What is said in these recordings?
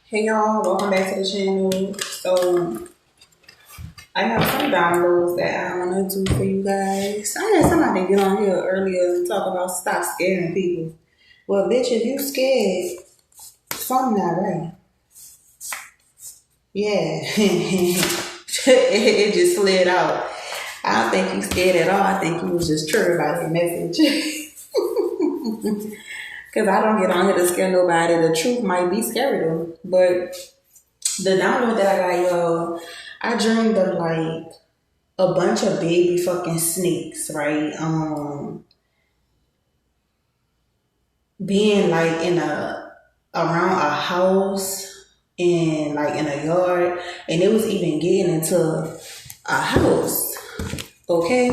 Hey y'all, welcome back to the channel. So I have some downloads that I want to do for you guys. I had somebody get on here earlier and talk about stop scaring people. Well, bitch, if you scared, something not right. Yeah, it just slid out. I don't think he's scared at all. I think he was just triggered by that message. Because I don't get on here to scare nobody. The truth might be scary though. But the download that I got, y'all, I dreamed of like a bunch of baby fucking snakes, right? Being like in a around a house and like in a yard, and it was even getting into a house. Okay.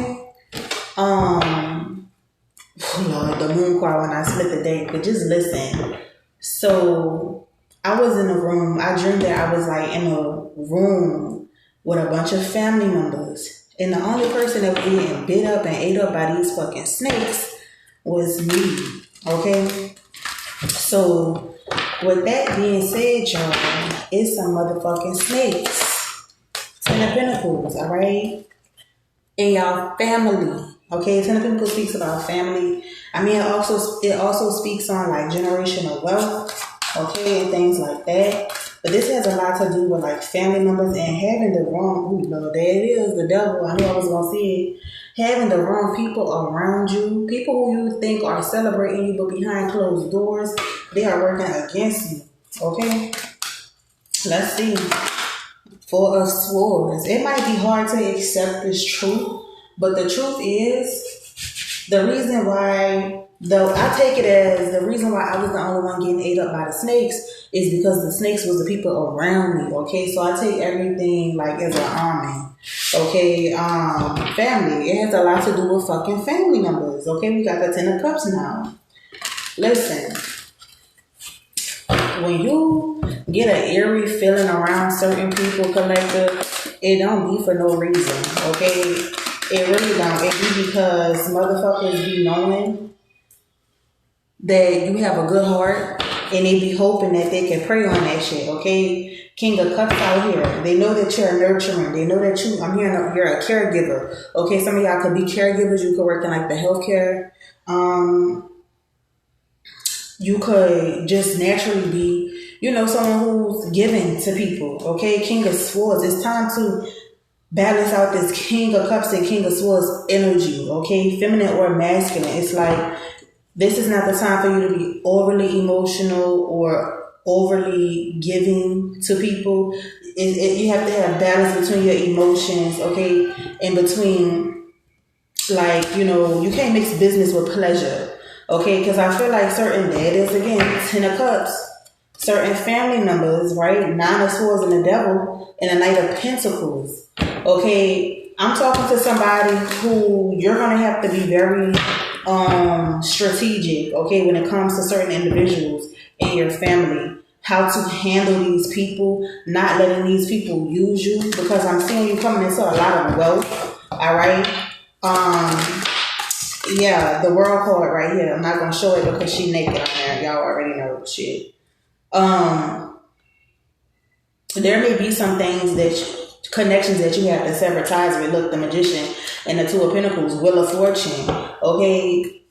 Lord, the moon choir when I split the day, but just listen. So I was in a room. I dreamed that I was like in a room with a bunch of family members, and the only person that was getting bit up and ate up by these fucking snakes was me. Okay. So with that being said, y'all, it's some motherfucking snakes. Ten of Pentacles, all right, in y'all family. Okay, Ten of Pentacles speaks about family. I mean, it also speaks on like generational wealth, okay, and things like that. But this has a lot to do with like family members and having the wrong. Ooh, no, there it is, the devil. I knew I was gonna see it. Having the wrong people around you, people who you think are celebrating you, but behind closed doors, they are working against you. Okay, let's see. Four of Swords. It might be hard to accept this truth. But the truth is, the reason why, though I take it as the reason why I was the only one getting ate up by the snakes is because the snakes was the people around me, okay? So I take everything like as an army, okay? Family, it has a lot to do with fucking family members, okay? We got the Ten of Cups now. Listen, when you get an eerie feeling around certain people, collective, it don't be for no reason, okay? It really don't. It be because motherfuckers be knowing that you have a good heart and they be hoping that they can prey on that shit, okay? King of Cups out here. They know that you're nurturing. They know that I'm hearing you're a caregiver. Okay, some of y'all could be caregivers. You could work in like the healthcare. You could just naturally be, someone who's giving to people, okay? King of Swords. It's time to balance out this King of Cups and King of Swords energy, okay? Feminine or masculine. It's like, this is not the time for you to be overly emotional or overly giving to people. You have to have balance between your emotions, okay? And between, like, you can't mix business with pleasure, okay? Because I feel like certain daddies, again, Ten of Cups, certain family members, right? Nine of Swords and the Devil, and a Knight of Pentacles. Okay, I'm talking to somebody who you're going to have to be very strategic, okay, when it comes to certain individuals in your family. How to handle these people, not letting these people use you, because I'm seeing you coming into a lot of wealth, all right? Yeah, the World card right here. I'm not going to show it because she naked on there. Y'all already know shit. There may be some things connections that you have to sever ties with. Look, the Magician and the Two of Pentacles, Wheel of Fortune. Okay,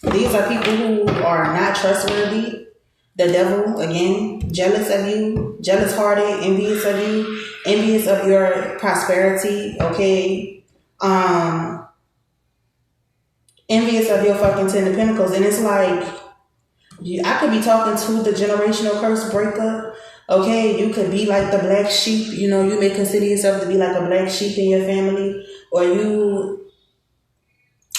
these are people who are not trustworthy. The Devil, again, jealous of you, jealous hearted, envious of you, envious of your prosperity. Okay, envious of your fucking Ten of Pentacles, and it's like I could be talking to the generational curse breaker. Okay, you could be like the black sheep. You may consider yourself to be like a black sheep in your family, or you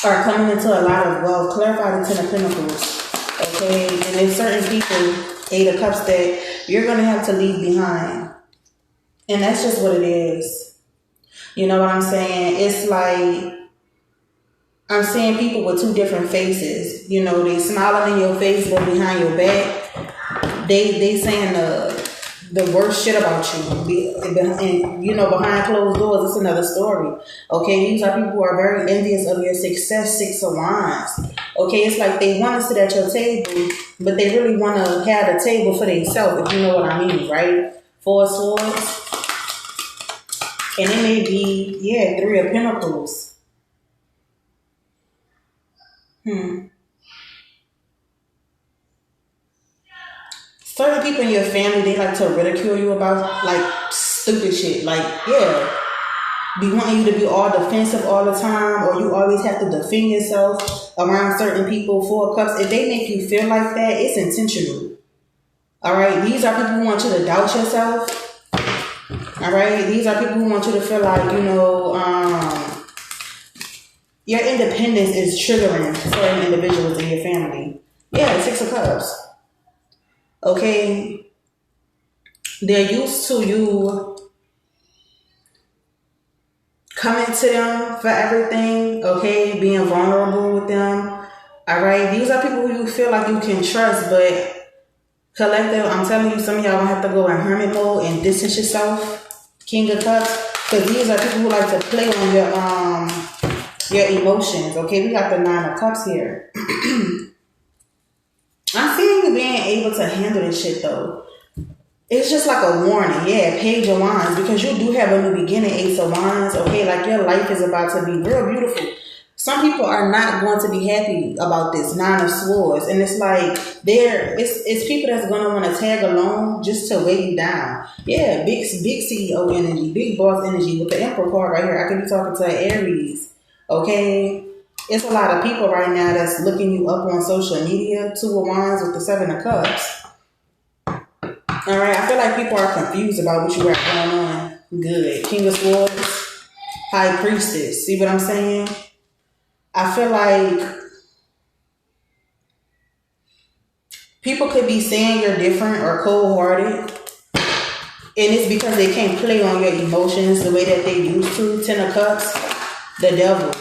are coming into a lot of wealth. Clarify the Ten of Pentacles, okay? And there's certain people, Eight of Cups, that you're going to have to leave behind. And that's just what it is. You know what I'm saying? It's like I'm seeing people with two different faces. They smiling in your face, but behind your back, they saying the worst shit about you. And, you know, behind closed doors, it's another story. Okay, these are people who are very envious of your success, 6 of Wands. Okay, it's like they want to sit at your table, but they really want to have a table for themselves, if you know what I mean, right? 4 of Swords. And it may be, 3 of Pentacles. Certain people in your family, they like to ridicule you about like stupid shit. Like, be wanting you to be all defensive all the time, or you always have to defend yourself around certain people. 4 of Cups, if they make you feel like that, it's intentional. Alright, these are people who want you to doubt yourself. Alright, these are people who want you to feel like, you know, your independence is triggering certain individuals in your family. 6 of Cups. Okay, they're used to you coming to them for everything, okay, being vulnerable with them, all right? These are people who you feel like you can trust, but collective, I'm telling you, some of y'all gonna have to go in hermit mode and distance yourself, King of Cups, because these are people who like to play on your emotions, okay? We got the 9 of Cups here. I'm seeing you being able to handle this shit though. It's just like a warning, Page of Wands, because you do have a new beginning, Ace of Wands, okay? Like your life is about to be real beautiful. Some people are not going to be happy about this 9 of Swords, and it's like it's people that's gonna want to tag along just to weigh you down. Big CEO energy, big boss energy with the Emperor card right here. I could be talking to an Aries, okay? It's a lot of people right now that's looking you up on social media. 2 of Wands with the 7 of Cups. All right, I feel like people are confused about what you got going on. Good. King of Swords, High Priestess. See what I'm saying? I feel like people could be saying you're different or cold-hearted, and it's because they can't play on your emotions the way that they used to. 10 of Cups, the Devil.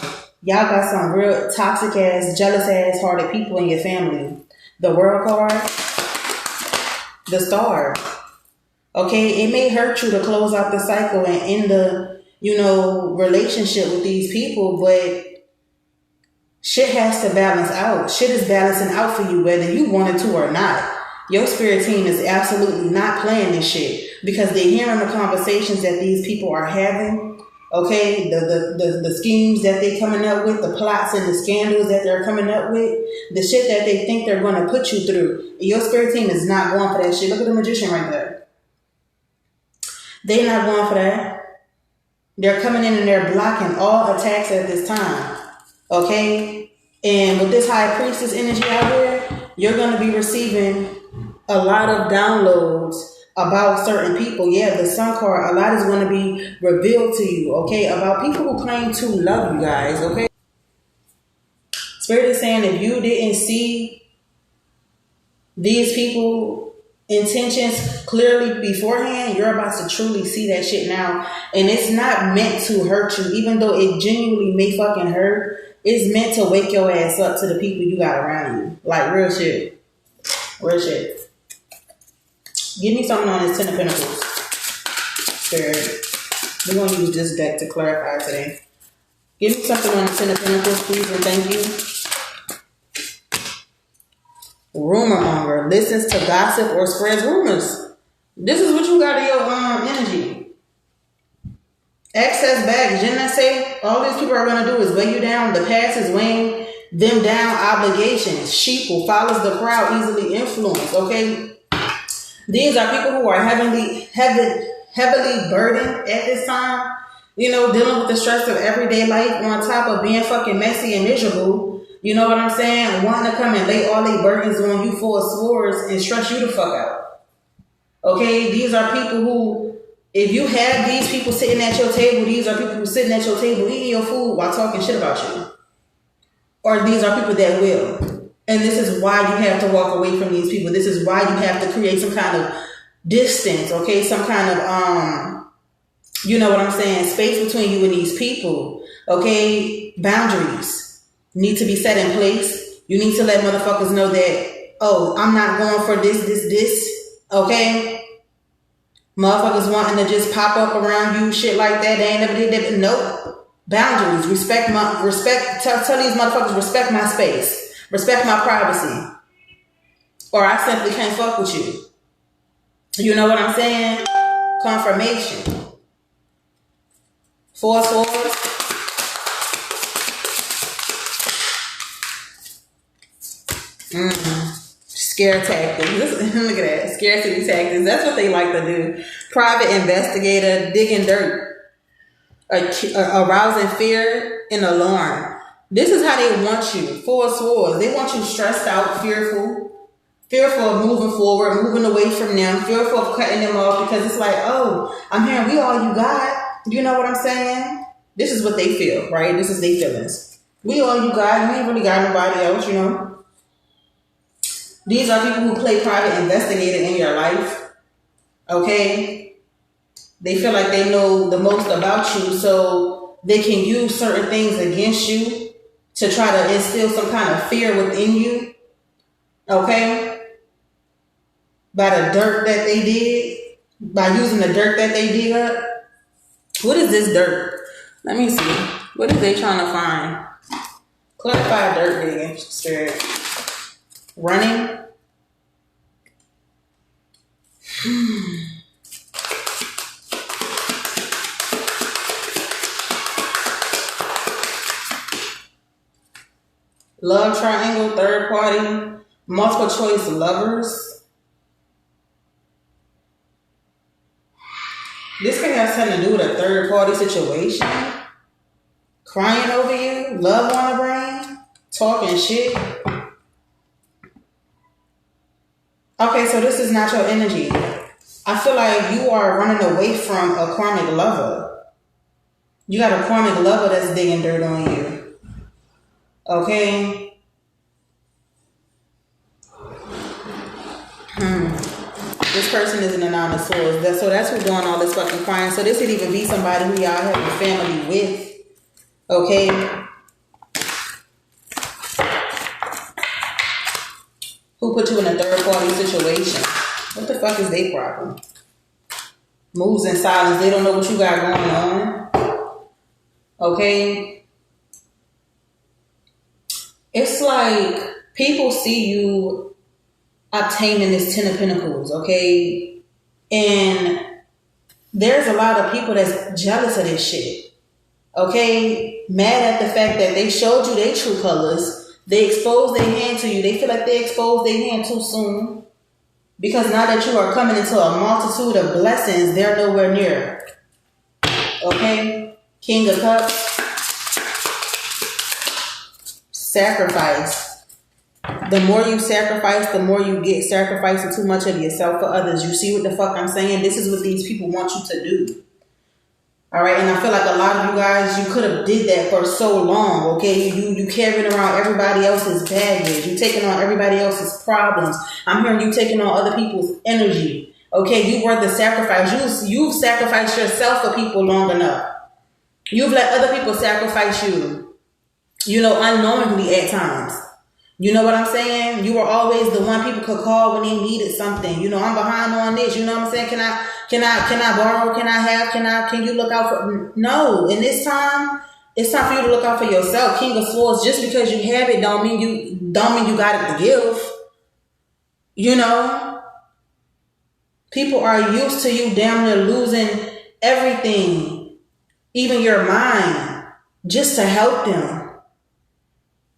Y'all got some real toxic ass, jealous ass hearted people in your family. The World card, the Star. Okay, it may hurt you to close out the cycle and end the, you know, relationship with these people, but shit has to balance out. Shit is balancing out for you whether you wanted to or not. Your spirit team is absolutely not playing this shit because they're hearing the conversations that these people are having. Okay, the schemes that they're coming up with, the plots and the scandals that they're coming up with, the shit that they think they're going to put you through. Your spirit team is not going for that shit. Look at the Magician right there. They're not going for that. They're coming in and they're blocking all attacks at this time. Okay? And with this High Priestess energy out here, you're going to be receiving a lot of downloads about certain people. The Sun card, a lot is going to be revealed to you, okay, about people who claim to love you guys, okay? Spirit is saying if you didn't see these people intentions clearly beforehand, you're about to truly see that shit now. And it's not meant to hurt you, even though it genuinely may fucking hurt. It's meant to wake your ass up to the people you got around you. Like real shit. Real shit. Give me something on this 10 of Pentacles. Spirit. We're going to use this deck to clarify today. Give me something on the 10 of Pentacles, please, and thank you. Rumor monger. Listens to gossip or spreads rumors. This is what you got in your energy. Excess baggage. Didn't I say all these people are going to do is weigh you down? The past is weighing them down. Obligations. Sheeple. Follows the crowd. Easily influenced. Okay? These are people who are heavily burdened at this time, you know, dealing with the stress of everyday life on top of being fucking messy and miserable. You know what I'm saying? Wanting to come and lay all their burdens on you, 4 of Swords, and stress you the fuck out. Okay? These are people who, if you have these people sitting at your table, these are people who sitting at your table eating your food while talking shit about you. Or these are people that will. And this is why you have to walk away from these people. This is why you have to create some kind of distance, okay? Some kind of, you know what I'm saying, space between you and these people, okay? Boundaries need to be set in place. You need to let motherfuckers know that, oh, I'm not going for this, okay? Motherfuckers wanting to just pop up around you, shit like that. They ain't never did that. Nope. Boundaries. Tell these motherfuckers, respect my space. Respect my privacy. Or I simply can't fuck with you. You know what I'm saying? Confirmation. Four of Swords. Scare tactics. Look at that. Scarcity tactics. That's what they like to do. Private investigator, digging dirt, arousing fear and alarm. This is how they want you. Four of Swords. They want you stressed out, fearful of moving forward, moving away from them, fearful of cutting them off because it's like, oh, I'm hearing we all you got. You know what I'm saying? This is what they feel, right? This is their feelings. We all you got. You ain't really got nobody else, you know. These are people who play private investigator in your life. Okay? They feel like they know the most about you, so they can use certain things against you to try to instill some kind of fear within you. Okay? By the dirt that they did. By using the dirt that they dig up. What is this dirt? Let me see. What are they trying to find? Clarify dirt digging, spirit. Running. Love triangle, third party, multiple choice lovers. This can have something to do with a third party situation. Crying over you, love on the brain, talking shit. Okay, so this is not your energy. I feel like you are running away from a karmic lover. You got a karmic lover that's digging dirt on you. Okay? This person is in the Nine of Swords. So that's who's doing all this fucking crying. So this could even be somebody who y'all have a family with. Okay? Who put you in a third party situation? What the fuck is their problem? Moves in silence. They don't know what you got going on. Okay? It's like people see you obtaining this 10 of Pentacles, okay? And there's a lot of people that's jealous of this shit. Okay? Mad at the fact that they showed you their true colors. They exposed their hand to you. They feel like they exposed their hand too soon. Because now that you are coming into a multitude of blessings, they're nowhere near. Okay? King of Cups. Sacrifice. The more you sacrifice, the more you get. Sacrificing too much of yourself for others. You see what the fuck I'm saying? This is what these people want you to do. Alright, and I feel like a lot of you guys, you could have did that for so long, okay? You carrying around everybody else's baggage. You taking on everybody else's problems. I'm hearing you taking on other people's energy. Okay, you were the sacrifice. You've sacrificed yourself for people long enough. You've let other people sacrifice you, unknowingly at times. You know what I'm saying? You were always the one people could call when they needed something. I'm behind on this. You know what I'm saying? Can I borrow? Can you look out for? No. In this time, it's time for you to look out for yourself. King of Swords, just because you have it don't mean you got it to give. People are used to you damn near losing everything, even your mind, just to help them.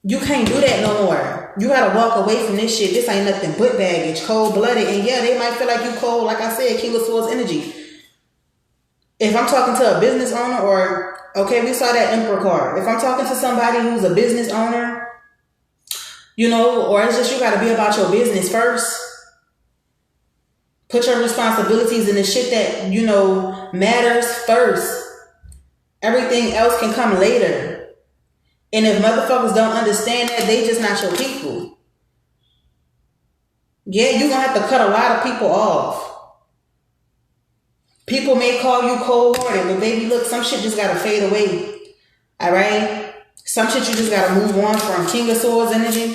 You can't do that no more. You gotta walk away from this shit. This ain't nothing but baggage, cold-blooded. And yeah, they might feel like you cold, like I said, King of Swords energy. If I'm talking to a business owner we saw that Emperor card. If I'm talking to somebody who's a business owner, or it's just you gotta be about your business first. Put your responsibilities in the shit that, matters first. Everything else can come later. And if motherfuckers don't understand that, they just not your people. Yeah, you're going to have to cut a lot of people off. People may call you cold-hearted, but baby, look, some shit just got to fade away. All right? Some shit you just got to move on from. King of Swords energy.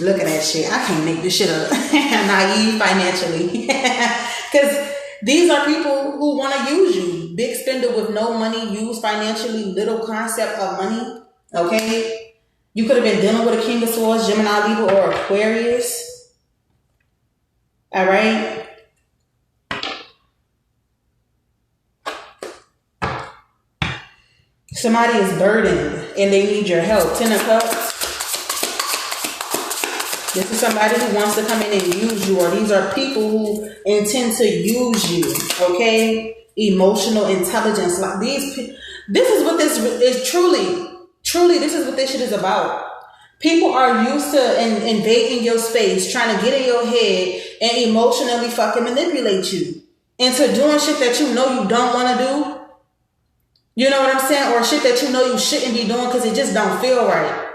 Look at that shit. I can't make this shit up. Naive financially. Because these are people who want to use you. Big spender with no money, use financially, little concept of money. Okay? You could have been dealing with a King of Swords, Gemini, Libra, or Aquarius. Alright? Somebody is burdened and they need your help. Ten of Cups. This is somebody who wants to come in and use you, or these are people who intend to use you. Okay? Emotional intelligence. Like this is what this is truly, this is what this shit is about. People are used to invading your space, trying to get in your head and emotionally fucking manipulate you into doing shit that you know you don't want to do. You know what I'm saying? Or shit that you know you shouldn't be doing because it just don't feel right.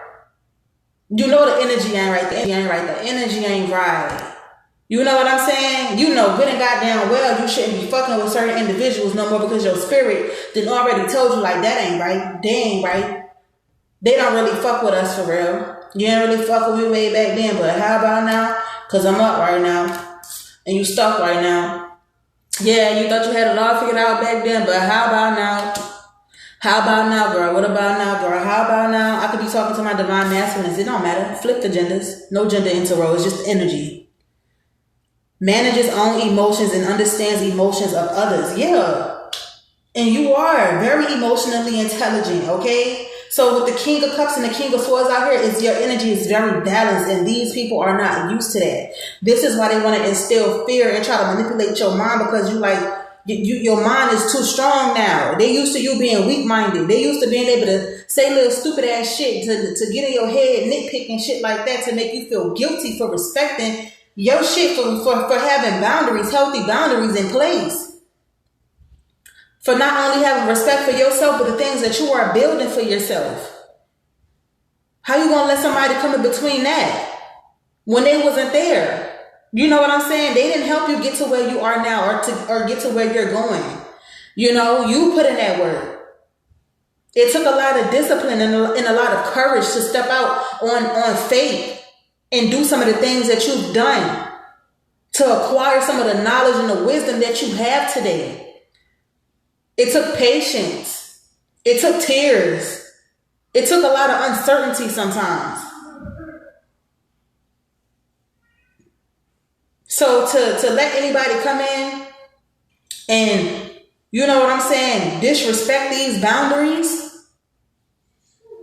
You know the energy ain't right. The energy ain't right. You know what I'm saying? You know good and goddamn well you shouldn't be fucking with certain individuals no more because your spirit done already told you like that ain't right. They ain't right. They don't really fuck with us for real. You ain't really fuck with me way back then, but how about now? Because I'm up right now. And you stuck right now. Yeah, you thought you had it all figured out back then, but how about now? How about now, girl? What about now, girl? How about now? I could be talking to my divine masculines. It don't matter. Flip the genders. No gender interrow. It's just energy. Manages own emotions and understands emotions of others. Yeah. And you are very emotionally intelligent, okay? So with the King of Cups and the King of Swords out here, your energy is very balanced, and these people are not used to that. This is why they want to instill fear and try to manipulate your mind, because your mind is too strong now. They used to you being weak-minded. They used to being able to say little stupid ass shit to get in your head, nitpicking shit like that to make you feel guilty for respecting your shit, for having boundaries, healthy boundaries in place. For not only having respect for yourself, but the things that you are building for yourself. How you gonna let somebody come in between that when they wasn't there? You know what I'm saying? They didn't help you get to where you are now, or get to where you're going. You know, you put in that work. It took a lot of discipline and a lot of courage to step out on faith and do some of the things that you've done to acquire some of the knowledge and the wisdom that you have today. It took patience. It took tears. It took a lot of uncertainty sometimes. So to let anybody come in and, you know what I'm saying, disrespect these boundaries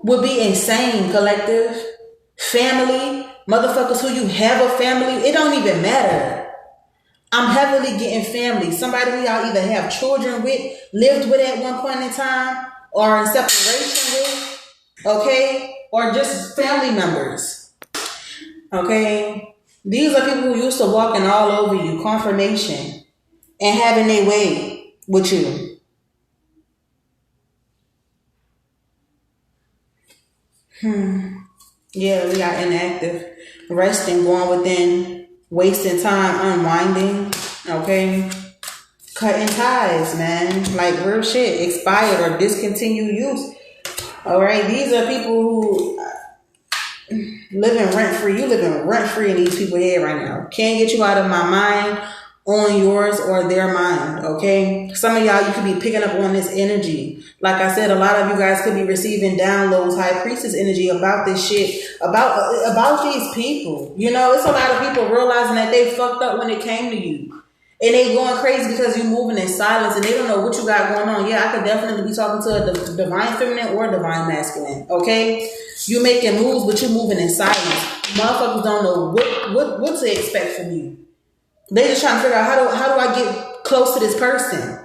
would be insane, collective. Family, motherfuckers who you have a family, it don't even matter. I'm heavily getting family. Somebody who y'all either have children with, lived with at one point in time, or in separation with, okay? Or just family members, okay? These are people who used to walking all over you, confirmation, and having their way with you. Yeah, we got inactive, resting, going within, wasting time, unwinding, okay? Cutting ties, man. Like real shit, expired or discontinued use. All right, these are people who living rent-free. You living rent-free in these people's head right now. Can't get you out of my mind, on yours or their mind, okay? Some of y'all, you could be picking up on this energy. Like I said, a lot of you guys could be receiving downloads, high priestess energy about this shit, about these people. You know, it's a lot of people realizing that they fucked up when it came to you. And they going crazy because you moving in silence and they don't know what you got going on. Yeah, I could definitely be talking to a divine feminine or divine masculine, okay? You making moves, but you moving in silence. Motherfuckers don't know what to expect from you. They just trying to figure out how do I get close to this person.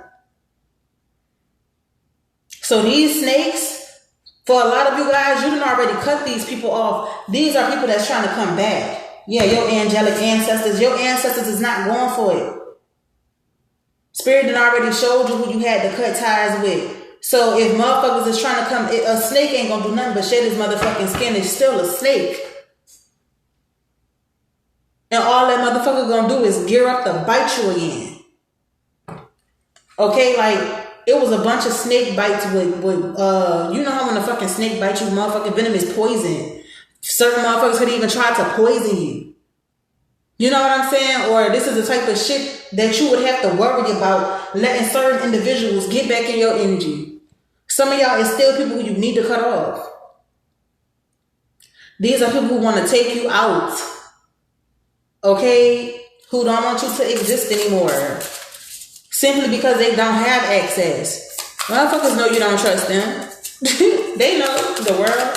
So these snakes, for a lot of you guys, you done already cut these people off. These are people that's trying to come back. Yeah, your angelic ancestors. Your ancestors is not going for it. Spirit done already showed you who you had to cut ties with. So if motherfuckers is trying to come, a snake ain't gonna do nothing but shed his motherfucking skin. It's still a snake. And all that motherfucker gonna do is gear up to bite you again. Okay, like, it was a bunch of snake bites with you know how when a fucking snake bites you, motherfucking venom is poison. Certain motherfuckers could even try to poison you. You know what I'm saying? Or this is the type of shit that you would have to worry about letting certain individuals get back in your energy. Some of y'all is still people who you need to cut off. These are people who want to take you out. Okay? Who don't want you to exist anymore. Simply because they don't have access. Motherfuckers know you don't trust them. They know the world.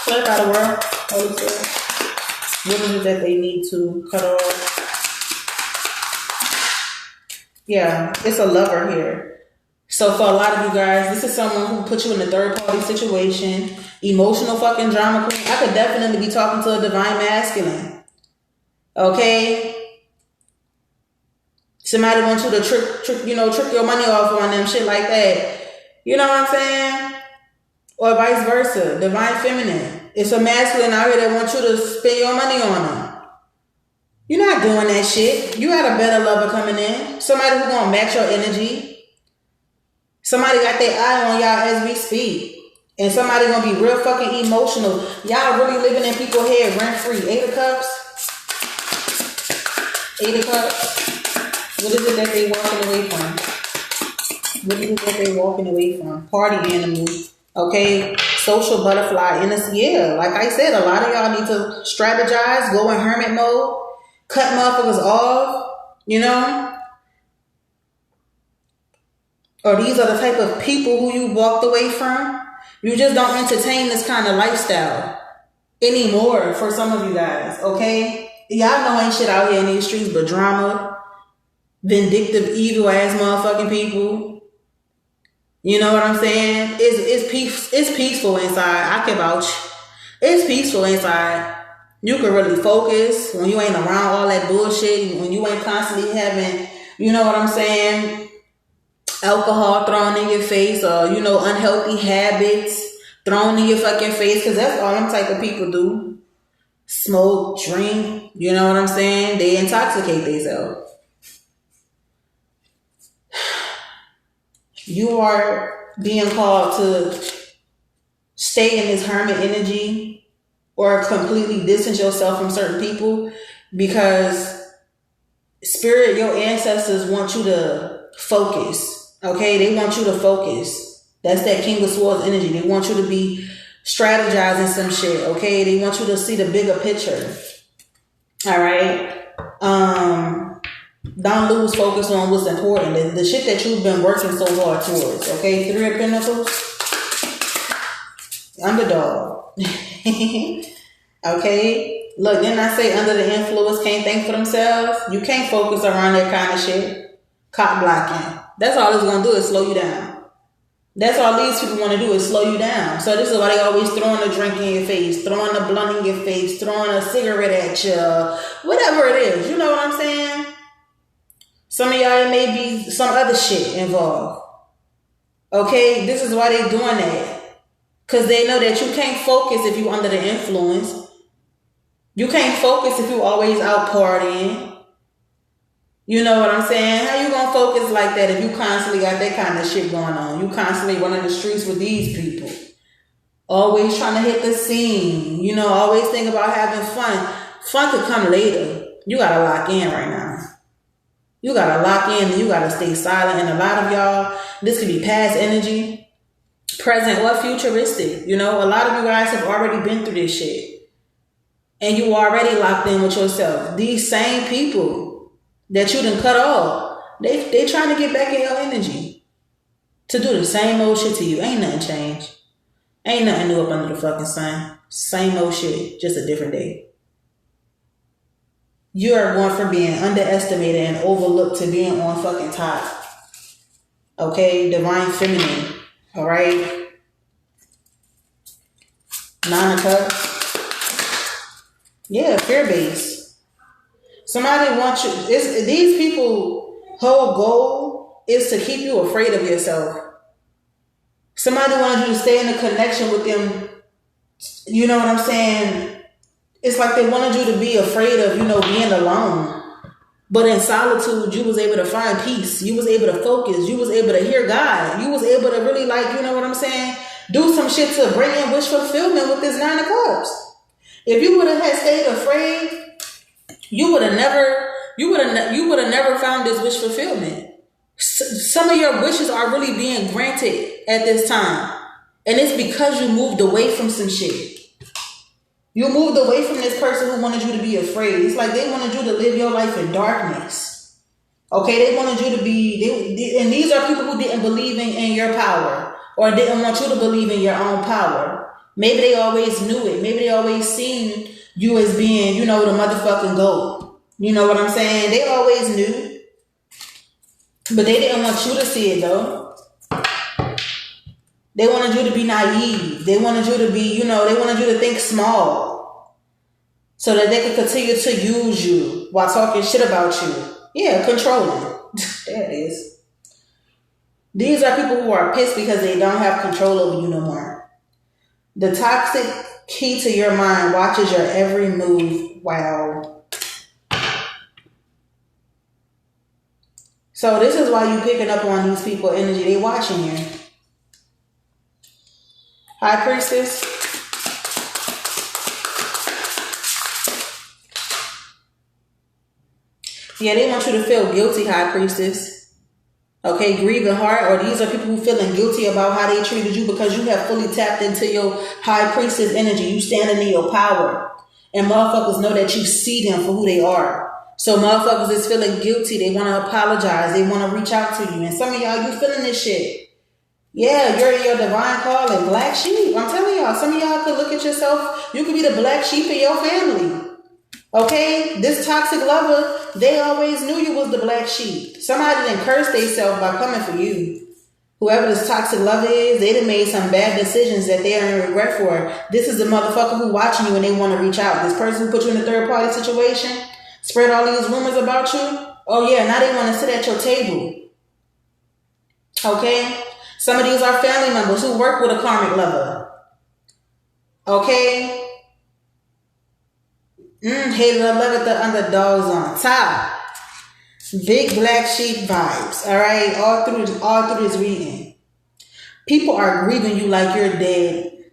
Clarify the world. Holy Spirit. What is it that they need to cut off? Yeah, it's a lover here. So for a lot of you guys, this is someone who put you in a third party situation. Emotional fucking drama queen. I could definitely be talking to a divine masculine. Okay? Somebody wants you to trick your money off on them, shit like that. You know what I'm saying? Or vice versa. Divine feminine. It's a masculine out here that wants you to spend your money on them. You're not doing that shit. You got a better lover coming in. Somebody who's gonna match your energy. Somebody got their eye on y'all as we speak. And somebody gonna be real fucking emotional. Y'all really living in people's head rent free. 8 of Cups. 8 of Cups. What is it that they walking away from? What is it that they walking away from? Party animal. Okay? Social butterfly. Yeah, like I said, a lot of y'all need to strategize, go in hermit mode, cut motherfuckers off, you know? Or these are the type of people who you walked away from. You just don't entertain this kind of lifestyle anymore for some of you guys, okay? Y'all know ain't shit out here in these streets but drama, vindictive, evil ass motherfucking people. You know what I'm saying? It's peaceful inside. I can vouch. It's peaceful inside. You can really focus when you ain't around all that bullshit, when you ain't constantly having, you know what I'm saying, alcohol thrown in your face, or, you know, unhealthy habits thrown in your fucking face, because that's all them type of people do. Smoke, drink, you know what I'm saying? They intoxicate themselves. You are being called to stay in this hermit energy or completely distance yourself from certain people, because spirit, your ancestors want you to focus. Okay, they want you to focus. That's that King of Swords energy. They want you to be strategizing some shit. Okay, they want you to see the bigger picture. All right. Don't lose focus on what's important. The shit that you've been working so hard towards. Okay, 3 of Pentacles. Underdog. Okay. Look, didn't I say under the influence can't think for themselves? You can't focus around that kind of shit. Cock blocking. That's all it's going to do is slow you down. That's all these people want to do is slow you down. So this is why they always throwing a drink in your face, throwing a blunt in your face, throwing a cigarette at you, whatever it is. You know what I'm saying? Some of y'all may be some other shit involved. Okay? This is why they doing that. Because they know that you can't focus if you under the influence. You can't focus if you always out partying. You know what I'm saying? How you gonna focus like that if you constantly got that kind of shit going on? You constantly running the streets with these people. Always trying to hit the scene. You know, always think about having fun. Fun could come later. You gotta lock in right now. You gotta lock in and you gotta stay silent. And a lot of y'all, this could be past energy, present, or futuristic. You know, a lot of you guys have already been through this shit. And you already locked in with yourself. These same people that you done cut off, they trying to get back in your energy to do the same old shit to you. Ain't nothing changed. Ain't nothing new up under the fucking sun. Same old shit, just a different day. You are going from being underestimated and overlooked to being on fucking top. Okay? Divine feminine. Alright? 9 of Cups. Yeah, fear-based. Somebody wants you. These people, whole goal is to keep you afraid of yourself. Somebody wants you to stay in a connection with them. You know what I'm saying? It's like they wanted you to be afraid of, you know, being alone. But in solitude, you was able to find peace. You was able to focus. You was able to hear God. You was able to really, like, you know what I'm saying? do some shit to bring in wish fulfillment with this 9 of Cups. If you would have had stayed afraid, you would have never found this wish fulfillment. Some of your wishes are really being granted at this time. And it's because you moved away from some shit. You moved away from this person who wanted you to be afraid. It's like they wanted you to live your life in darkness. Okay, they wanted you to be, and these are people who didn't believe in your power or didn't want you to believe in your own power. Maybe they always knew it. Maybe they always seen you as being, the motherfucking GOAT. You know what I'm saying? They always knew. But they didn't want you to see it though. They wanted you to be naive. They wanted you to be, they wanted you to think small. So that they could continue to use you while talking shit about you. Yeah, controlling. There it is. These are people who are pissed because they don't have control over you no more. The toxic key to your mind watches your every move. Wow. So this is why you picking up on these people energy. They watching you. High Priestess. Yeah, they want you to feel guilty, High Priestess. Okay, grieving heart, or these are people who feeling guilty about how they treated you because you have fully tapped into your High Priestess energy. You standing in your power. And motherfuckers know that you see them for who they are. So motherfuckers is feeling guilty. They want to apologize. They want to reach out to you. And some of y'all, you feeling this shit. Yeah, you're in your divine calling, black sheep. I'm telling y'all, some of y'all could look at yourself. You could be the black sheep in your family. Okay? This toxic lover, they always knew you was the black sheep. Somebody done cursed themselves by coming for you. Whoever this toxic lover is, they done made some bad decisions that they are in regret for. This is the motherfucker who watching you and they want to reach out. This person who put you in a third party situation, spread all these rumors about you. Oh yeah, now they want to sit at your table. Okay? Some of these are family members who work with a karmic lover. Okay? Hated 11th the underdogs on top. Big black sheep vibes. Alright? All through this reading. People are grieving you like you're dead.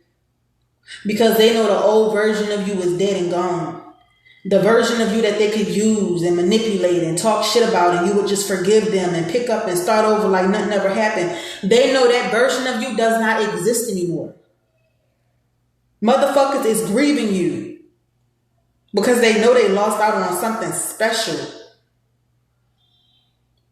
Because they know the old version of you is dead and gone. The version of you that they could use and manipulate and talk shit about, and you would just forgive them and pick up and start over like nothing ever happened. They know that version of you does not exist anymore. Motherfuckers is grieving you because they know they lost out on something special.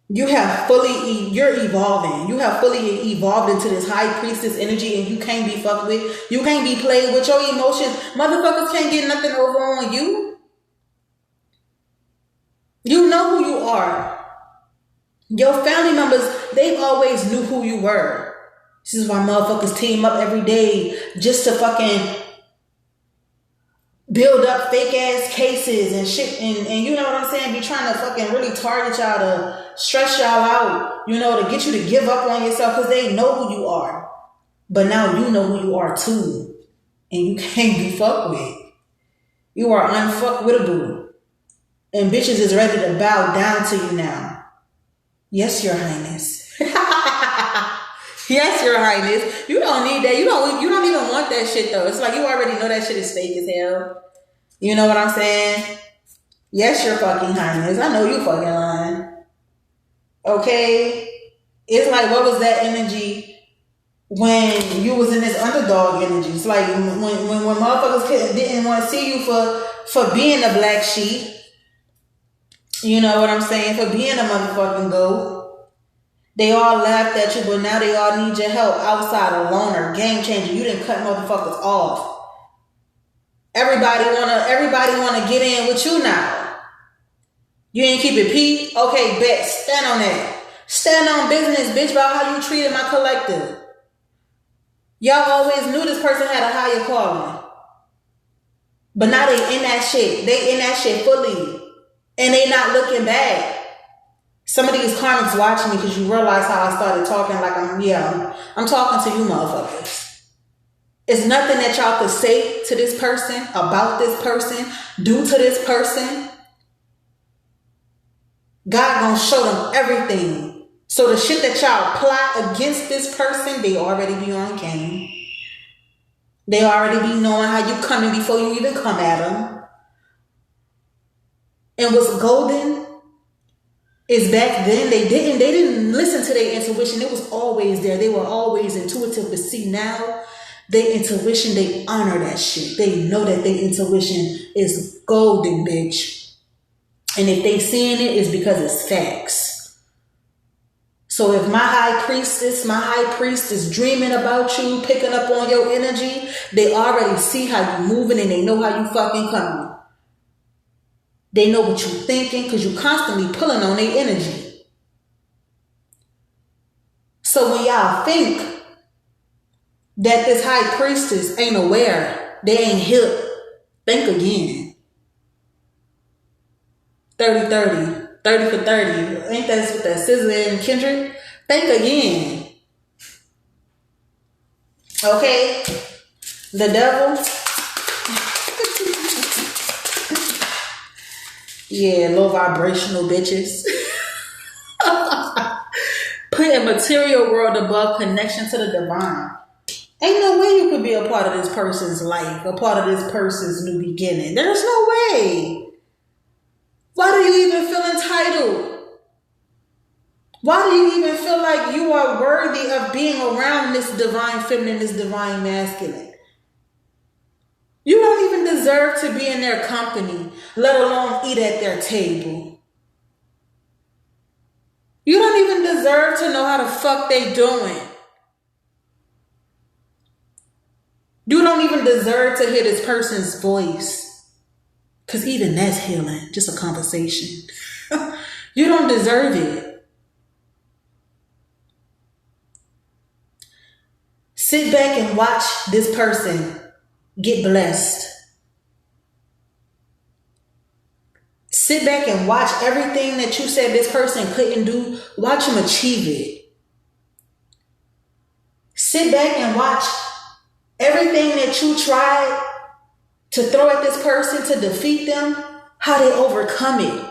You're evolving. You have fully evolved into this High Priestess energy, and you can't be fucked with. You can't be played with. Your emotions. Motherfuckers can't get nothing over on you. You know who you are. Your family members, they always knew who you were. This is why motherfuckers team up every day just to fucking build up fake ass cases and shit. And you know what I'm saying? Be trying to fucking really target y'all to stress y'all out, to get you to give up on yourself because they know who you are. But now you know who you are too. And you can't be fucked with. You are unfuckwittable. And bitches is ready to bow down to you now. Yes, Your Highness. Yes, Your Highness. You don't need that. You don't even want that shit though. It's like you already know that shit is fake as hell. You know what I'm saying? Yes, Your fucking Highness. I know you fucking lying. Okay? It's like, what was that energy when you was in this underdog energy? It's like when motherfuckers didn't want to see you for being a black sheep. You know what I'm saying? For being a motherfucking GOAT. They all laughed at you, but now they all need your help outside a loner, game changer. You didn't cut motherfuckers off. Everybody wanna get in with you now. You ain't keep it P? Okay, bet. Stand on that. Stand on business, bitch, about how you treated my collective. Y'all always knew this person had a higher calling. But now they in that shit. They in that shit fully. And they not looking back. Some of these karmics watching me because you realize how I started talking like I'm talking to you motherfuckers. It's nothing that y'all could say to this person, about this person, do to this person. God gonna show them everything. So the shit that y'all plot against this person, they already be on game. They already be knowing how you coming before you even come at them. And what's golden is back then they didn't listen to their intuition. It was always there. They were always intuitive. But see now, their intuition, they honor that shit. They know that their intuition is golden, bitch. And if they seeing it, it's because it's facts. So if my high priest is dreaming about you, picking up on your energy, they already see how you moving and they know how you fucking coming. They know what you thinking because you constantly pulling on their energy. So when y'all think that this high priestess ain't aware, they ain't hip, think again. 30-30. 30 for 30. Ain't that with that SZA and Kendrick? Think again. Okay? The devil. Yeah, low vibrational bitches. Putting material world above connection to the divine. Ain't no way you could be a part of this person's life, a part of this person's new beginning. There's no way. Why do you even feel entitled? Why do you even feel like you are worthy of being around this divine feminine, this divine masculine? You don't even deserve to be in their company, let alone eat at their table. You don't even deserve to know how the fuck they doing. You don't even deserve to hear this person's voice. Because even that's healing, just a conversation. You don't deserve it. Sit back and watch this person get blessed. Sit back and watch everything that you said this person couldn't do. Watch him achieve it. Sit back and watch everything that you tried to throw at this person to defeat them, how they overcome it.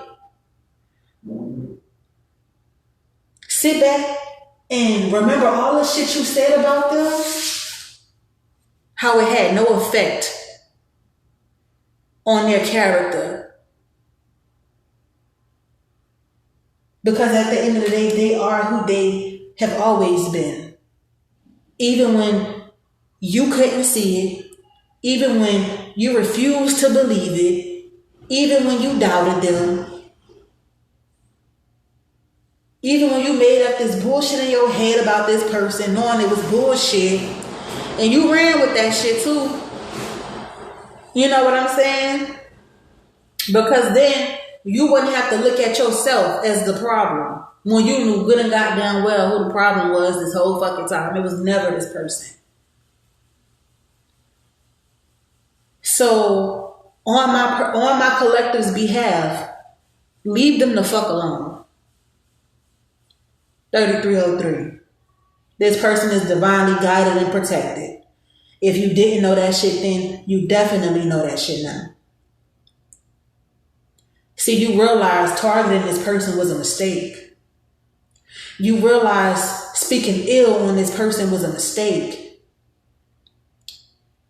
Sit back and remember all the shit you said about them, how it had no effect on their character. Because at the end of the day, they are who they have always been. Even when you couldn't see it, even when you refused to believe it, even when you doubted them, even when you made up this bullshit in your head about this person, knowing it was bullshit, and you ran with that shit too. You know what I'm saying? Because then you wouldn't have to look at yourself as the problem when you knew good and goddamn well who the problem was this whole fucking time. It was never this person. So on my collective's behalf, leave them the fuck alone. 3303. This person is divinely guided and protected. If you didn't know that shit then, you definitely know that shit now. See, you realize targeting this person was a mistake. You realize speaking ill on this person was a mistake.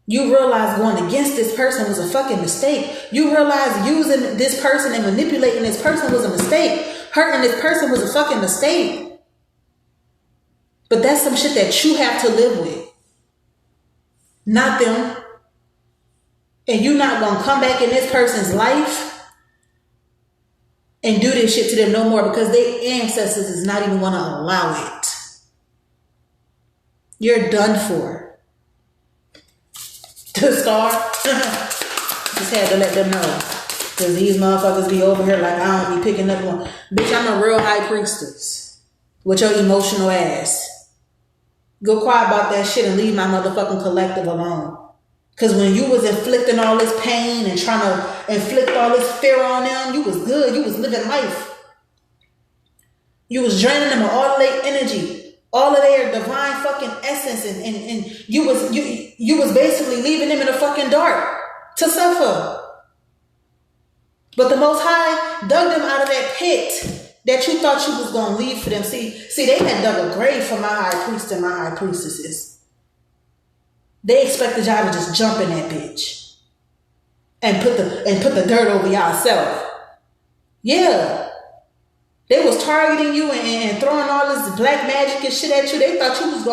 You realize going against this person was a fucking mistake. You realize using this person and manipulating this person was a mistake. Hurting this person was a fucking mistake. But that's some shit that you have to live with. Not them. And you're not going to come back in this person's life and do this shit to them no more because their ancestors is not even going to allow it. You're done for. To start, just had to let them know. Because these motherfuckers be over here like I don't be picking up on. Bitch, I'm a real high priestess. With your emotional ass. Go quiet about that shit and leave my motherfucking collective alone. Because when you was inflicting all this pain and trying to inflict all this fear on them, you was good. You was living life. You was draining them of all of their energy. All of their divine fucking essence, and you was basically leaving them in the fucking dark to suffer. But the Most High dug them out of that pit that you thought you was gonna leave for them. See, they had dug a grave for my high priest and my high priestesses. They expected y'all to just jump in that bitch and put the dirt over yourself. Yeah. They was targeting you and throwing all this black magic and shit at you. They thought you was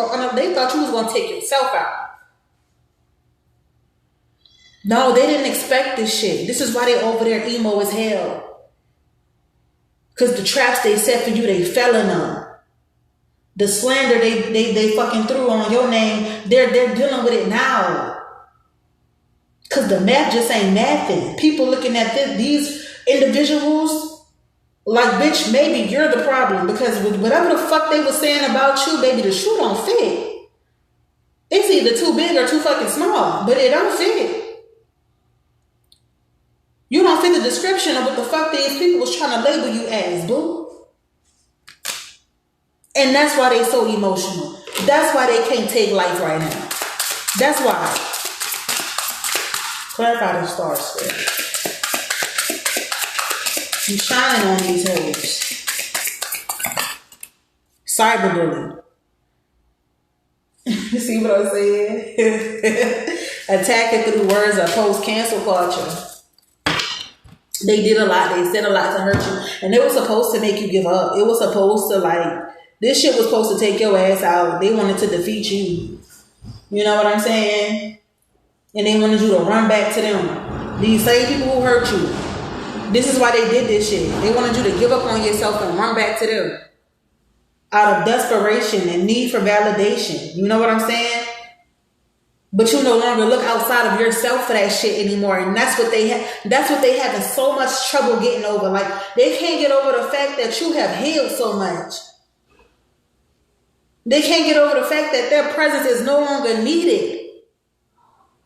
gonna take yourself out. No, they didn't expect this shit. This is why they over there emo as hell. Cause the traps they set for you, they fell in them. The slander they fucking threw on your name, they're dealing with it now. Cause the math just ain't mathing. People looking at these individuals like, bitch, maybe you're the problem. Because with whatever the fuck they was saying about you, baby, the shoe don't fit. It's either too big or too fucking small, but it don't fit. You don't fit the description of what the fuck these people was trying to label you as, boo. And that's why they so emotional. That's why they can't take life right now. That's why. Clarify the stars square. You shining on these hoes. Cyberbullying. You see what I'm saying? Attacking through words or post cancel culture. They did a lot. They said a lot to hurt you. And they were supposed to make you give up. It was supposed to, like, this shit was supposed to take your ass out. They wanted to defeat you. You know what I'm saying? And they wanted you to run back to them. These same people who hurt you. This is why they did this shit. They wanted you to give up on yourself and run back to them. Out of desperation and need for validation. You know what I'm saying? But you no longer look outside of yourself for that shit anymore. And that's what they having so much trouble getting over. Like, they can't get over the fact that you have healed so much. They can't get over the fact that their presence is no longer needed.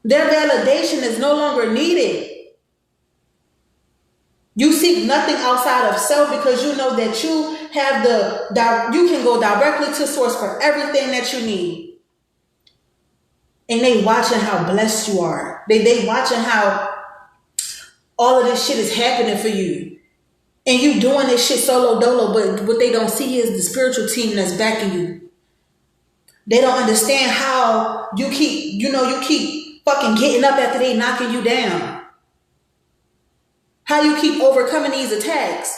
Their validation is no longer needed. You seek nothing outside of self because you know that you can go directly to source for everything that you need. And they watching how blessed you are. They watching how all of this shit is happening for you. And you doing this shit solo dolo, but what they don't see is the spiritual team that's backing you. They don't understand how you keep fucking getting up after they knocking you down. How you keep overcoming these attacks.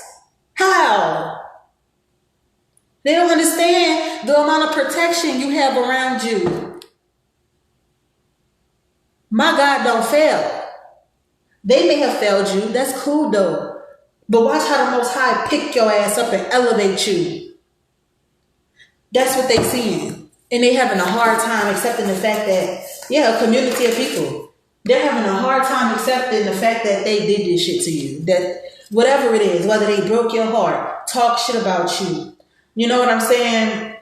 How? They don't understand the amount of protection you have around you. My God don't fail. They may have failed you. That's cool though. But watch how the Most High pick your ass up and elevate you. That's what they seeing. And they having a hard time accepting the fact that, yeah, a community of people, they're having a hard time accepting the fact that they did this shit to you. That whatever it is, whether they broke your heart, talk shit about you. You know what I'm saying?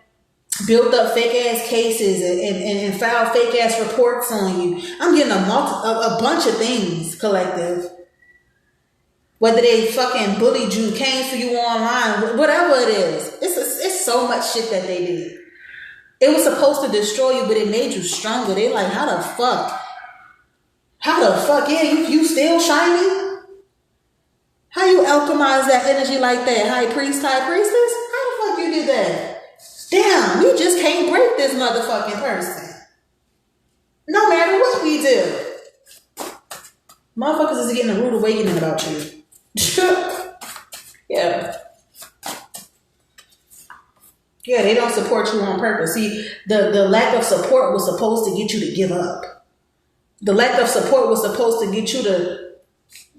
Built up fake ass cases and filed fake ass reports on you. I'm getting a bunch of things, collective. Whether they fucking bullied you, came for you online, whatever it is. It's so much shit that they did. It was supposed to destroy you, but it made you stronger. They like, how the fuck? Yeah, you still shiny? How you alchemize that energy like that? High priest, high priestess? How the fuck you did that? Damn, you just can't break this motherfucking person. No matter what we do. Motherfuckers is getting a rude awakening about you. Yeah. Yeah, they don't support you on purpose. See, the lack of support was supposed to get you to give up. The lack of support was supposed to get you to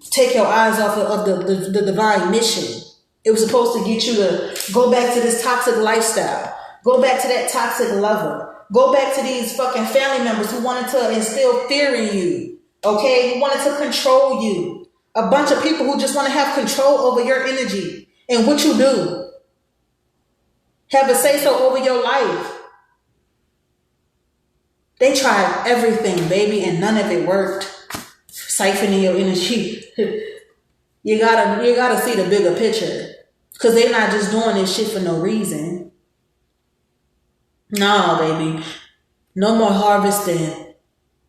take your eyes off of the divine mission. It was supposed to get you to go back to this toxic lifestyle. Go back to that toxic lover. Go back to these fucking family members who wanted to instill fear in you. Okay? Who wanted to control you. A bunch of people who just want to have control over your energy and what you do. Have a say-so over your life. They tried everything, baby, and none of it worked. Siphoning your energy. You gotta see the bigger picture. Because they're not just doing this shit for no reason. No, baby. No more harvesting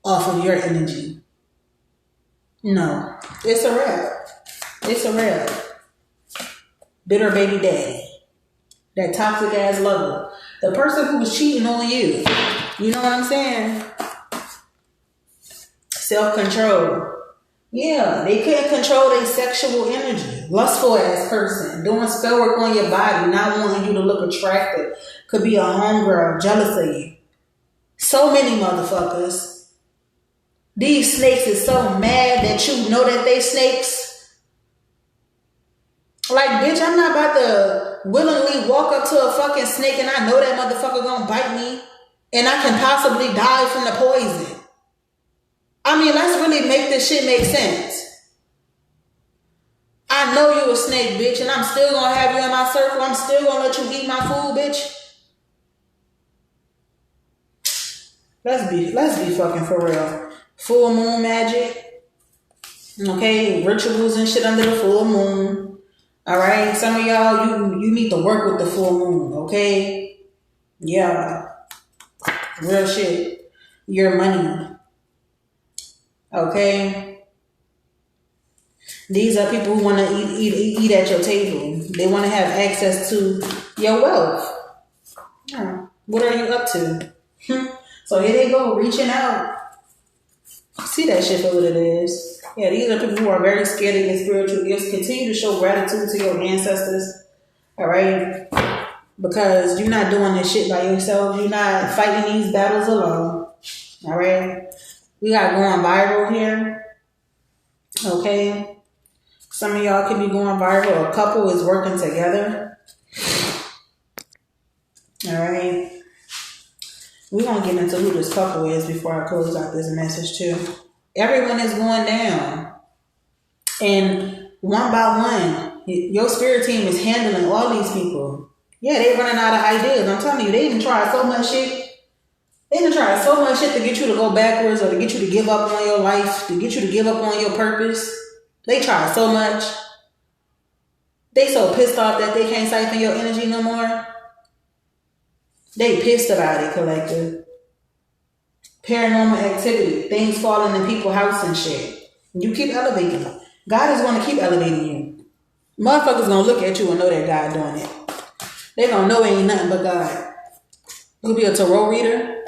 off of your energy. No. It's a wrap. It's a wrap. Bitter baby daddy. That toxic ass lover. The person who was cheating on you. You know what I'm saying? self-control. Yeah, they couldn't control their sexual energy. Lustful ass person, doing spell work on your body, not wanting you to look attractive. Could be a homegirl, jealous of you. So many motherfuckers. These snakes is so mad that you know that they snakes. Like, bitch, I'm not about to willingly walk up to a fucking snake and I know that motherfucker gonna bite me and I can possibly die from the poison. I mean, let's really make this shit make sense. I know you a snake, bitch, and I'm still gonna have you in my circle. I'm still gonna let you eat my food, bitch. Let's be fucking for real. Full moon magic. Okay, rituals and shit under the full moon. Alright, some of y'all, you need to work with the full moon, okay? Yeah. Real shit. Your money. Okay? These are people who want to eat at your table. They want to have access to your wealth. Yeah. What are you up to? So here they go, reaching out. See that shit for what it is. Yeah, these are people who are very scared of your spiritual gifts. Continue to show gratitude to your ancestors. Alright? Because you're not doing this shit by yourself. You're not fighting these battles alone. Alright? We got going viral here. Okay? Some of y'all could be going viral. A couple is working together. Alright? We're going to get into who this couple is before I close out this message too. Everyone is going down. And one by one, your spirit team is handling all these people. Yeah, they running out of ideas. I'm telling you, they even tried so much shit. They done tried so much shit to get you to go backwards or to get you to give up on your life, to get you to give up on your purpose. They tried so much. They so pissed off that they can't siphon your energy no more. They pissed about it, collective. Paranormal activity, things falling in people's house and shit. You keep elevating. God is going to keep elevating you. Motherfuckers going to look at you and know that God doing it. They going to know it ain't nothing but God. You be a tarot reader.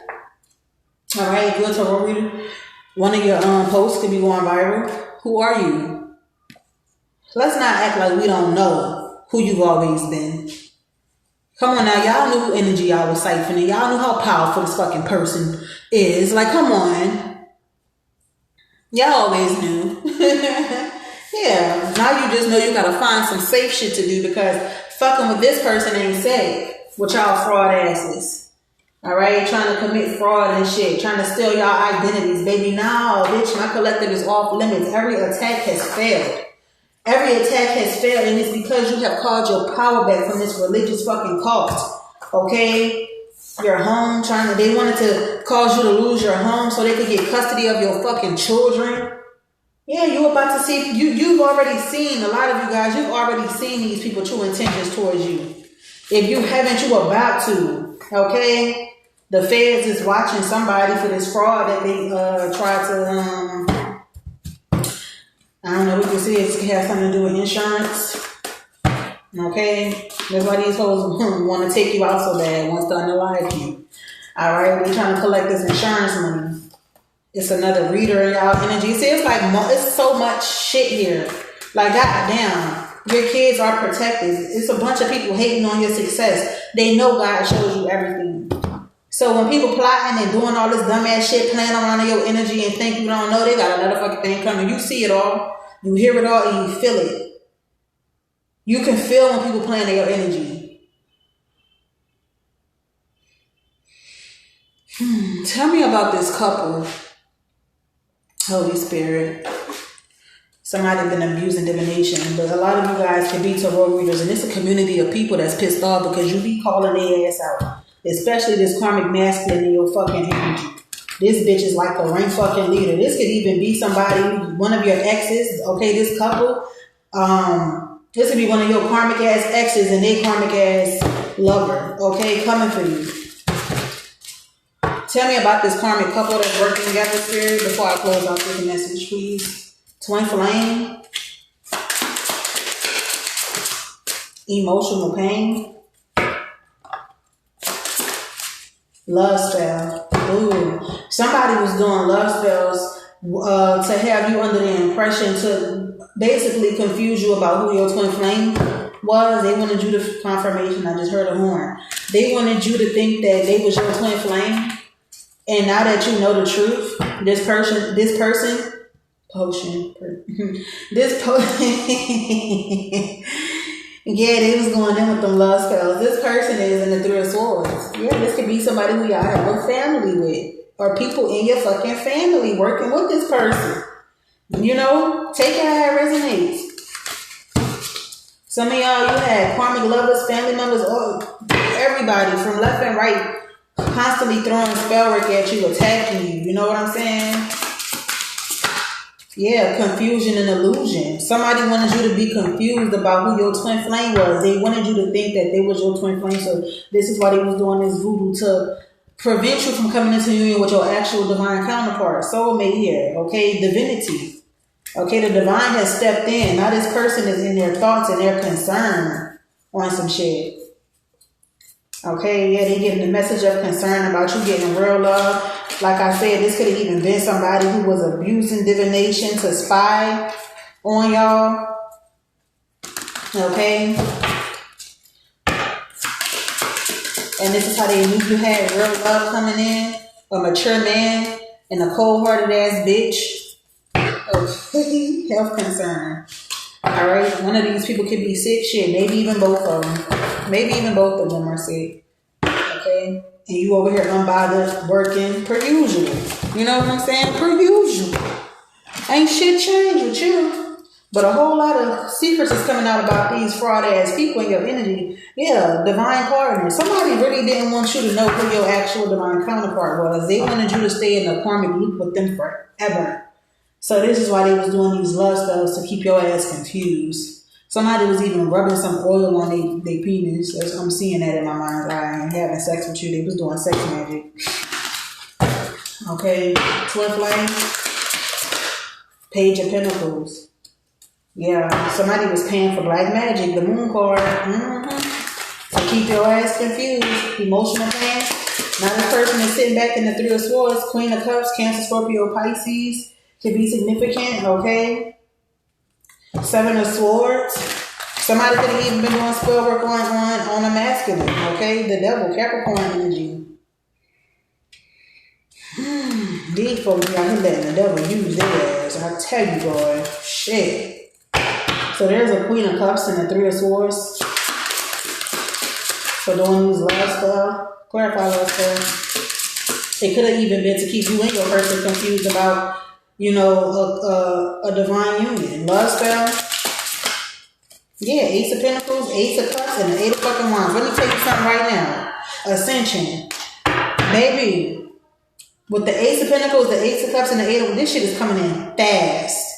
Alright, if you're a tarot reader, one of your posts could be going viral. Who are you? Let's not act like we don't know who you've always been. Come on now, y'all knew who energy y'all was siphoning. Y'all knew how powerful this fucking person is. Like, come on. Y'all always knew. Yeah, now you just know you gotta find some safe shit to do because fucking with this person ain't safe. With y'all fraud asses. Alright, trying to commit fraud and shit. Trying to steal y'all identities, baby. No, bitch, my collective is off limits. Every attack has failed. Every attack has failed, and it's because you have called your power back from this religious fucking cult. Okay? Your home, they wanted to cause you to lose your home so they could get custody of your fucking children. Yeah, you're about to see, you've already seen, a lot of you guys, you've already seen these people true intentions towards you. If you haven't, you about to. Okay? The feds is watching somebody for this fraud that they tried to, I don't know, we can see it has something to do with insurance. Okay? That's why these hoes want to take you out so bad, wants to unalive you. Alright? They're trying to collect this insurance money. It's another reader in y'all energy. See, it's like, it's so much shit here. Like, goddamn. Your kids are protected. It's a bunch of people hating on your success. They know God shows you everything. So when people plotting and doing all this dumbass shit, playing around in your energy and think you don't know, they got another fucking thing coming. You see it all. You hear it all and you feel it. You can feel when people playing in your energy. Tell me about this couple. Holy Spirit. Somebody been abusing divination, but a lot of you guys can be tarot readers, and it's a community of people that's pissed off because you be calling their ass out. Especially this karmic masculine in your fucking energy. This bitch is like a rank fucking leader. This could even be somebody, one of your exes. Okay, this couple. This could be one of your karmic ass exes and they karmic ass lover. Okay, coming for you. Tell me about this karmic couple that's working together, Spirit, before I close out this message, please. Twin flame. Emotional pain. Love spell. Ooh. Somebody was doing love spells to have you under the impression to basically confuse you about who your twin flame was. They wanted you to confirmation. I just heard a horn. They wanted you to think that they was your twin flame, and now that you know the truth, this person, potion, this potion. Yeah, they was going in with them love spells. This person is in the Three of Swords. Yeah, this could be somebody who y'all have a family with, or people in your fucking family working with this person. You know, take it how it resonates. Some of y'all, you had karmic lovers, family members, everybody from left and right constantly throwing spell work at you, attacking you. You know what I'm saying? Yeah, confusion and illusion. Somebody wanted you to be confused about who your twin flame was. They wanted you to think that they was your twin flame. So this is why they was doing this voodoo, to prevent you from coming into union with your actual divine counterpart. Soulmate here, okay? Divinity. Okay, the divine has stepped in. Now this person is in their thoughts and their concern on some shit. Okay, yeah, they getting the message of concern about you getting real love. Like I said, this could have even been somebody who was abusing divination to spy on y'all. Okay? And this is how they knew you had real love coming in. A mature man and a cold-hearted ass bitch. Okay, health concern. Alright, one of these people could be sick. Shit, maybe even both of them. Maybe even both of them are sick. Okay? And you over here unbothered, working per usual. You know what I'm saying? Per usual. Ain't shit changed with you. But a whole lot of secrets is coming out about these fraud ass people in your energy. Yeah, divine partner. Somebody really didn't want you to know who your actual divine counterpart was. They wanted you to stay in a karmic loop with them forever. So this is why they was doing these love spells, to keep your ass confused. Somebody was even rubbing some oil on their penis. I'm seeing that in my mind's eye and having sex with you. They was doing sex magic. Okay, twin flame, Page of Pentacles. Yeah, somebody was paying for black magic, the moon card. To keep your ass confused. Emotional pain. Now this person is sitting back in the Three of Swords, Queen of Cups, Cancer, Scorpio, Pisces. Can be significant, okay? Seven of Swords. Somebody could have even been doing spell work on a masculine, okay? The devil, Capricorn energy. These folks out here letting the devil use their ass. I tell you, boy. Shit. So there's a Queen of Cups and a Three of Swords. For doing these love spell. Clarify love spell. It could have even been to keep you and your person confused about, you know, a divine union. Love spell. Yeah, Ace of Pentacles, Ace of Cups, and the Eight of fucking Wands. Let me tell you something right now. Ascension. Baby, with the Ace of Pentacles, the Ace of Cups, and the Eight of... This shit is coming in fast.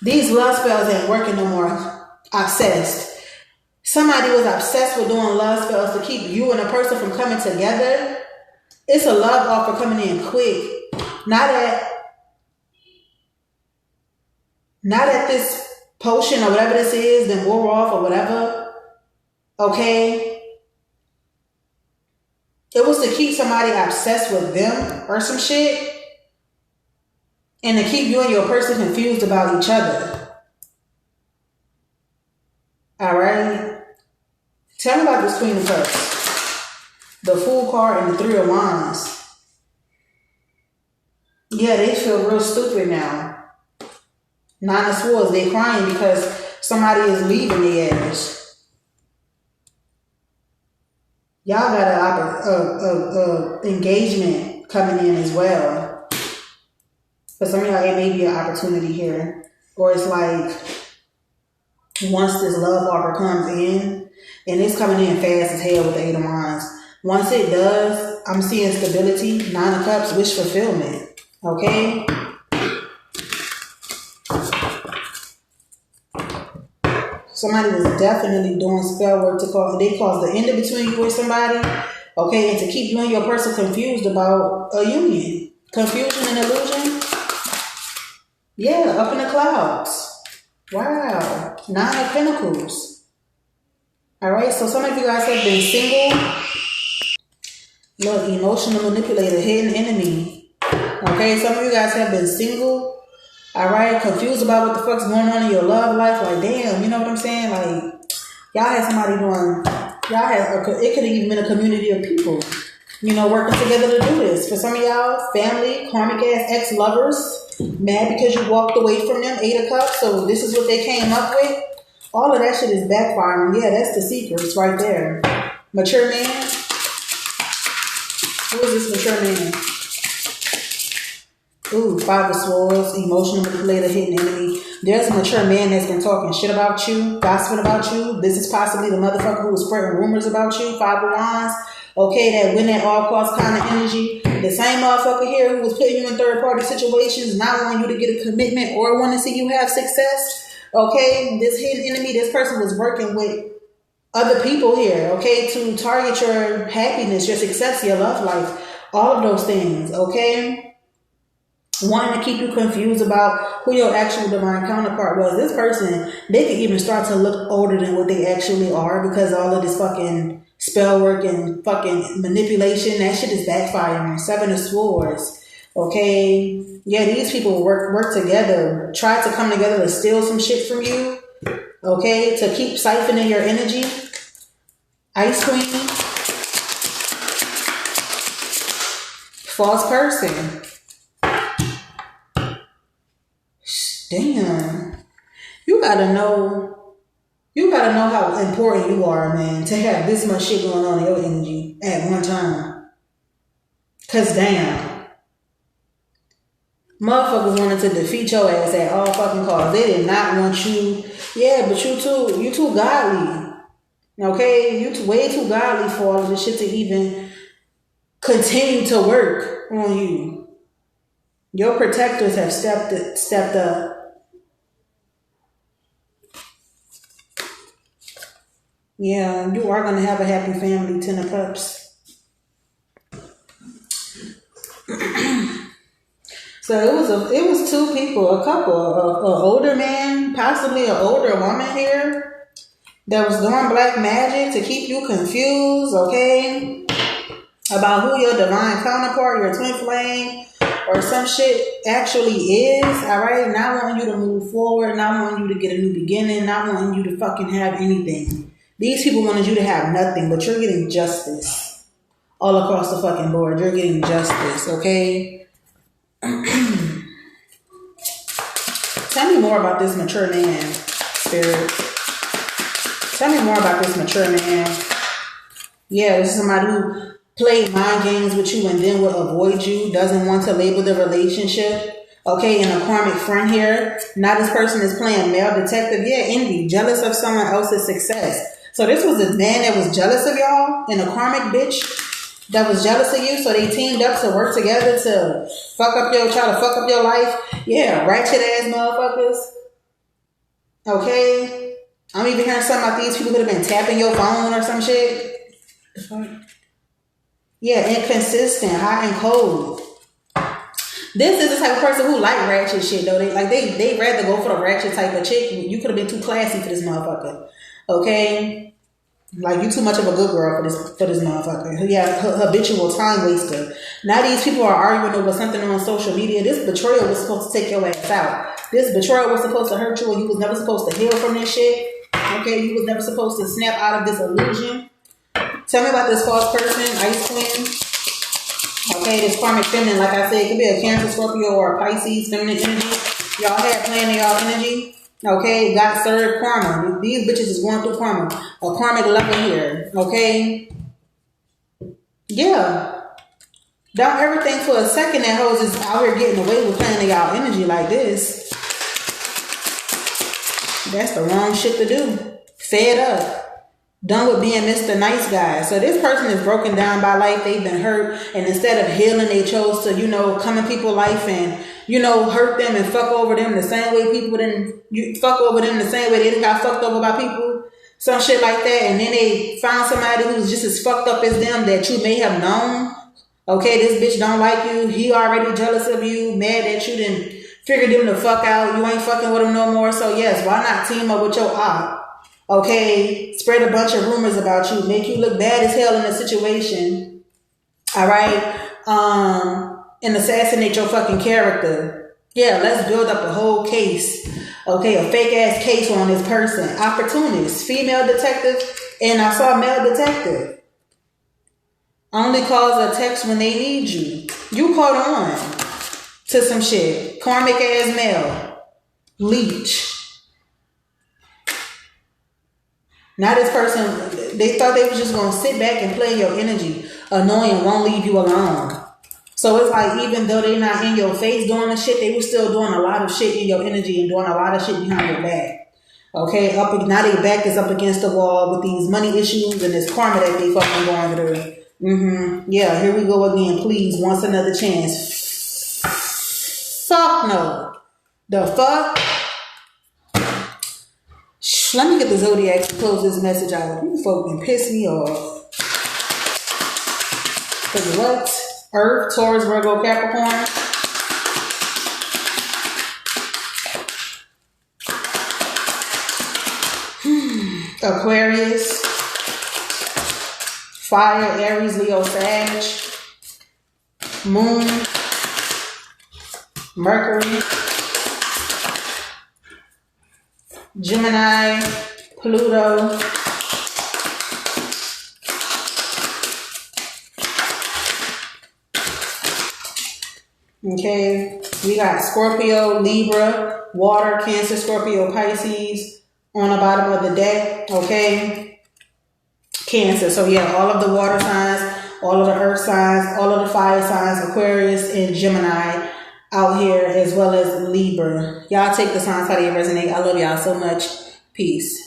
These love spells ain't working no more. Obsessed. Somebody was obsessed with doing love spells to keep you and a person from coming together. It's a love offer coming in quick. Not at this potion or whatever this is, then wore off or whatever. Okay? It was to keep somebody obsessed with them or some shit. And to keep you and your person confused about each other. Alright? Tell me about this Queen of Cups. The Fool card and the Three of Wands. Yeah, they feel real stupid now. Nine of Swords, they crying because somebody is leaving their ass. Y'all got a engagement coming in as well. For some of y'all, it may be an opportunity here. Or it's like, once this love offer comes in, and it's coming in fast as hell with the Eight of Wands. Once it does, I'm seeing stability. Nine of Cups, wish fulfillment. Okay? Somebody was definitely doing spell work to cause the end between you and somebody, okay, and to keep you and your person confused about a union. Confusion and illusion. Yeah, up in the clouds. Wow. Nine of Pentacles. Alright, so some of you guys have been single. Look, emotional manipulator, hidden enemy. Okay, some of you guys have been single. All right, confused about what the fuck's going on in your love life. Like, damn, you know what I'm saying? Like, y'all had somebody doing. It could have even been a community of people, you know, working together to do this. For some of y'all, family, karmic ass ex-lovers, mad because you walked away from them, 8 of Cups, so this is what they came up with. All of that shit is backfiring. Yeah, that's the secrets right there. Mature man. Who is this mature man? Ooh, 5 of Swords, emotional manipulator, hidden enemy. There's a mature man that's been talking shit about you, gossiping about you. This is possibly the motherfucker who was spreading rumors about you. 5 of Wands. Okay, that win at all costs kind of energy. The same motherfucker here who was putting you in third party situations, not wanting you to get a commitment or want to see you have success. Okay, this hidden enemy, this person was working with other people here, okay, to target your happiness, your success, your love life, all of those things, okay? Wanting to keep you confused about who your actual divine counterpart was. This person, they could even start to look older than what they actually are because all of this fucking spell work and fucking manipulation, that shit is backfiring. 7 of Swords. Okay. Yeah, these people work together, try to come together to steal some shit from you. Okay, to keep siphoning your energy. Ice Queen. False person. Damn. You gotta know how important you are, man, to have this much shit going on in your energy at one time. Cause damn. Motherfuckers wanted to defeat your ass at all fucking costs. They did not want you. Yeah, but you too godly. Okay? You way too godly for all of this shit to even continue to work on you. Your protectors have stepped up. Yeah, you are gonna have a happy family, 10 of Cups. So it was 2 people, a couple, an older man, possibly an older woman here that was doing black magic to keep you confused, okay, about who your divine counterpart, your twin flame, or some shit actually is, all right? Not wanting you to move forward, not wanting you to get a new beginning, not wanting you to fucking have anything. These people wanted you to have nothing, but you're getting justice all across the fucking board. You're getting justice, okay? Tell me more about this mature man, Spirit. Tell me more about this mature man. Yeah, this is somebody who played mind games with you and then will avoid you, doesn't want to label the relationship. Okay, and a karmic friend here. Now this person is playing male detective. Yeah, envy, jealous of someone else's success. So this was a man that was jealous of y'all and a karmic bitch that was jealous of you. So they teamed up to work together to try to fuck up your life. Yeah, ratchet ass motherfuckers. Okay. I'm even hearing something about these people could have been tapping your phone or some shit. Yeah, inconsistent, hot and cold. This is the type of person who like ratchet shit though. They rather go for the ratchet type of chick. You could have been too classy for this motherfucker. Okay? Like you too much of a good girl for this motherfucker. Yeah, habitual time waster. Now these people are arguing over something on social media. This betrayal was supposed to take your ass out. This betrayal was supposed to hurt you, and you was never supposed to heal from this shit. Okay, you was never supposed to snap out of this illusion. Tell me about this false person, Ice Queen. Okay, this karmic feminine, like I said, it could be a Cancer, Scorpio, or a Pisces, feminine energy. Y'all had playing in y'all energy. Okay, got served karma. These bitches is going through karma. A karmic level here. Okay? Yeah. Don't ever think for a second that hoes is out here getting away with playing in y'all energy like this. That's the wrong shit to do. Fed up. Done with being Mr. Nice Guy. So this person is broken down by life. They've been hurt. And instead of healing, they chose to, come in people's life and, hurt them and fuck over them the same way people didn't fuck over them the same way they didn't got fucked over by people. Some shit like that. And then they found somebody who's just as fucked up as them that you may have known. Okay, this bitch don't like you. He already jealous of you. Mad that you didn't figure them the fuck out. You ain't fucking with him no more. So yes, why not team up with your op? Okay, spread a bunch of rumors about you, make you look bad as hell in a situation. All right. and assassinate your fucking character. Yeah, let's build up a whole case. Okay, a fake ass case on this person. Opportunist, female detective, and I saw male detective. Only calls or text when they need you. You caught on to some shit. Karmic ass male. Leech. Now this person, they thought they was just going to sit back and play your energy. Annoying, won't leave you alone. So it's like, even though they not in your face doing the shit, they was still doing a lot of shit in your energy and doing a lot of shit behind your back. Okay, now their back is up against the wall with these money issues and this karma that they fucking going through. Yeah, here we go again. Please, once another chance. Fuck no. The fuck? Let me get the Zodiac to close this message out. You folk can piss me off. Cause what? Earth, Taurus, Virgo, Capricorn. Aquarius. Fire, Aries, Leo, Sag. Moon. Mercury. Gemini, Pluto, okay, we got Scorpio, Libra, Water, Cancer, Scorpio, Pisces on the bottom of the deck, okay, Cancer. So yeah, all of the water signs, all of the earth signs, all of the fire signs, Aquarius and Gemini out here, as well as Libra. Y'all take the signs how they resonate. I love y'all so much. Peace.